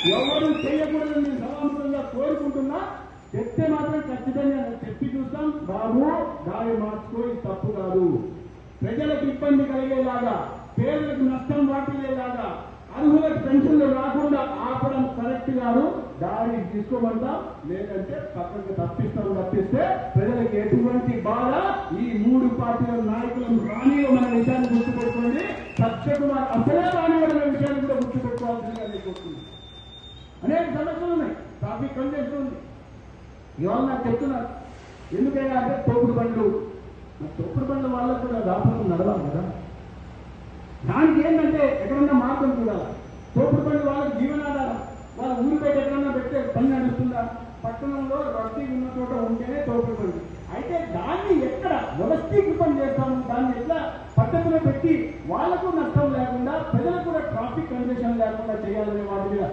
ఎవరు చేయకూడదని నేను సమాంతరంగా కోరుకుంటున్నా. చెప్తే మాత్రం ఖచ్చితంగా చెప్పి చూస్తాం. బాబు దారి మార్చుకో, ఇది తప్పు కాదు. ప్రజలకు ఇబ్బంది కలిగేలాగా, పేదలకు నష్టం వాటిల్లేలాగా, అర్హులకు పెన్షన్లు రాకుండా ఆపడం కరెక్ట్ కాదు. దారి తీసుకోమంటాం, లేదంటే పక్కకు తప్పిస్తే ప్రజలకు ఎటువంటి బాధ ఈ మూడు పార్టీల నాయకులను రానివన్న విషయాన్ని గుర్తుపెట్టుకోండి. సత్యకుమార్ అసలే రానివన్న విషయాన్ని కూడా గుర్తుపెట్టుకోవాల్సిందిగా నేను అనేక సమస్యలు ఉన్నాయి. ట్రాఫిక్ కంజెషన్ ఉంది. ఇవాళ నాకు చెప్తున్నారు ఎందుకైనా అంటే తోపుడు బండ్లు వాళ్ళకు కూడా వ్యాపారం నడవాలి కదా. దానికి ఏంటంటే ఎక్కడన్నా మార్గం చూడాలి. తోపుడు బండ్లు వాళ్ళకి జీవనాధారం. వాళ్ళ ఊరి బయట ఎక్కడన్నా పెట్టే పని నడుస్తుందా? పట్టణంలో రద్దీ ఉన్న చోట ఉంటేనే తోపుడు బండ్లు. అయితే దాన్ని ఎక్కడ వ్యవస్థీకృతం చేస్తాము, దాన్ని ఎట్లా పద్ధతిలో పెట్టి వాళ్లకు నష్టం లేకుండా, ప్రజలకు కూడా ట్రాఫిక్ కంజెషన్ లేకుండా చేయాలనే వాటి మీద